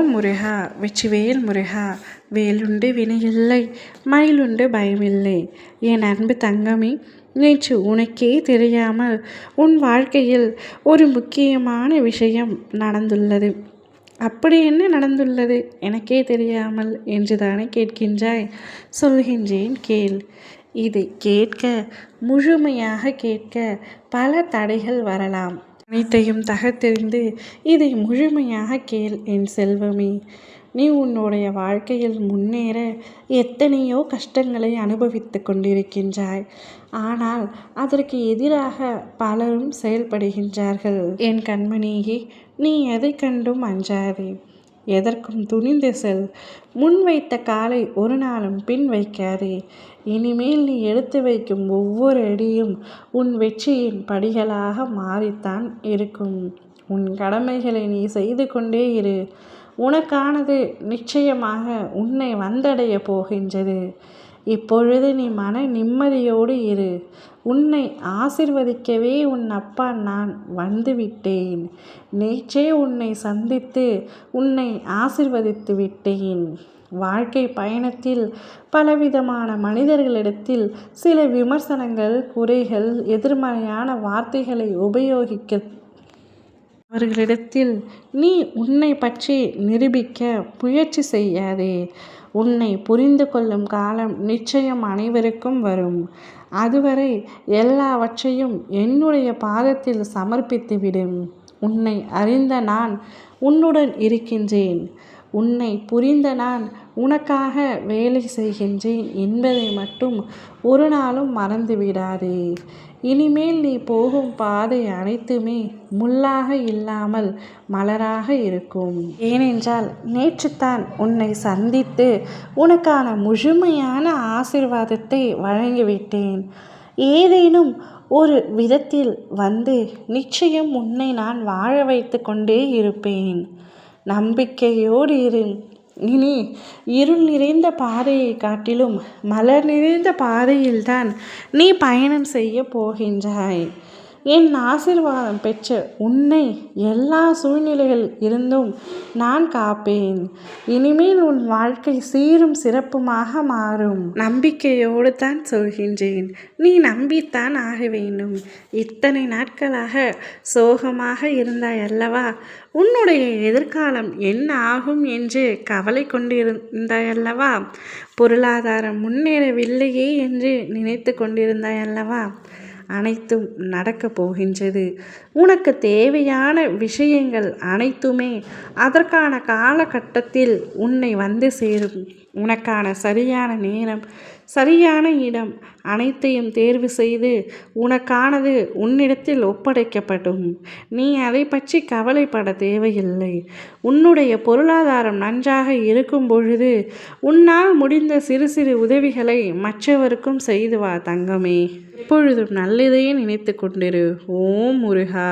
ஓம் முருகா வெற்றிவேல் முருகா. வேலுண்டு வினையில்லை, மயிலுண்டு பயமில்லை. என் அன்பு தங்கமே, நேற்று உனக்கே தெரியாமல் உன் வாழ்க்கையில் ஒரு முக்கியமான விஷயம் நடந்துள்ளது. அப்படி என்ன நடந்துள்ளது எனக்கே தெரியாமல் என்று தானே கேட்கின்றாய்? சொல்கின்றேன் கேள். இதை கேட்க, முழுமையாக கேட்க பல தடைகள் வரலாம். அனைத்தையும் தகர்த்தெறிந்து இதை முழுமையாக கேள் என் செல்வமே. நீ உன்னுடைய வாழ்க்கையில் முன்னேற எத்தனையோ கஷ்டங்களை அனுபவித்து கொண்டிருக்கின்றாய். ஆனால் அதற்கு எதிராக பலரும் செயல்படுகின்றார்கள். என் கண்மணியே, நீ எதை கண்டும் அஞ்சாதே, எதற்கும் துணிந்து செல். முன் வைத்த காலை ஒரு நாளும் பின் வைக்காதே. இனிமேல் நீ எடுத்து வைக்கும் ஒவ்வொரு அடியும் உன் வெற்றியின் படிகளாக மாறித்தான் இருக்கும். உன் கடமைகளை நீ செய்து கொண்டே இரு. உனக்கானது நிச்சயமாக உன்னை வந்தடைய போகின்றது. இப்பொழுது நீ மன நிம்மதியோடு இரு. உன்னை ஆசிர்வதிக்கவே உன் அப்பா நான் வந்துவிட்டேன். நேற்றே உன்னை சந்தித்து உன்னை ஆசிர்வதித்து விட்டேன். வாழ்க்கை பயணத்தில் பலவிதமான மனிதர்களிடத்தில் சில விமர்சனங்கள், குறைகள், எதிர்மறையான வார்த்தைகளை உபயோகிக்க அவர்களிடத்தில் நீ உன்னை பற்றி நிரூபிக்க முயற்சி செய்யாதே. உன்னை புரிந்து கொள்ளும் காலம் நிச்சயம் அனைவருக்கும் வரும். அதுவரை எல்லாவற்றையும் என்னுடைய பாதத்தில் சமர்ப்பித்துவிடும். உன்னை அறிந்த நான் உன்னுடன் இருக்கின்றேன். உன்னை புரிந்த நான் உனக்காக வேலை செய்கின்றேன் என்பதை மட்டும் ஒரு நாளும் மறந்துவிடாதே. இனிமேல் நீ போகும் பாதை அனைத்துமே முள்ளாக இல்லாமல் மலராக இருக்கும். ஏனென்றால் நேற்றுத்தான் உன்னை சந்தித்து உனக்கான முழுமையான ஆசீர்வாதத்தை வழங்கிவிட்டேன். ஏதேனும் ஒரு விதத்தில் வந்து நிச்சயம் உன்னை நான் வாழ வைத்து கொண்டே இருப்பேன். நம்பிக்கையோடு இரு. இனி இருள் நிறைந்த பாதையை காட்டிலும் மலர் நிறைந்த பாதையில்தான் நீ பயணம் செய்ய போகின்றாய். என் ஆசீர்வாதம் பெற்ற உன்னை எல்லா சூழ்நிலைகள் இருந்தும் நான் காப்பேன். இனிமேல் உன் வாழ்க்கை சீரும் சிறப்புமாக மாறும். நம்பிக்கையோடு தான் சொல்கின்றேன். நீ நம்பித்தான் ஆக வேண்டும். இத்தனை நாட்களாக சோகமாக இருந்தாய் அல்லவா? உன்னுடைய எதிர்காலம் என்ன ஆகும் என்று கவலை கொண்டிருந்தாய் அல்லவா? பொருளாதாரம் முன்னேறவில்லையே என்று நினைத்து கொண்டிருந்தாய் அல்லவா? அனைத்தும் நடக்கப் போகின்றது. உனக்கு தேவையான விஷயங்கள் அனைத்துமே அதற்கான காலகட்டத்தில் உன்னை வந்து சேரும். உனக்கான சரியான நேரம், சரியான இடம் அனைத்தையும் தேர்வு செய்து உனக்கானது உன்னிடத்தில் ஒப்படைக்கப்படும். நீ அதை பற்றி கவலைப்பட தேவையில்லை. உன்னுடைய பொருளாதாரம் நன்றாக இருக்கும் பொழுது உன்னால் முடிந்த சிறு சிறு உதவிகளை மற்றவருக்கும் செய்து வா தங்கமே. எப்பொழுதும் நல்லதையே நினைத்து கொண்டிரு. ஓம் முருகா.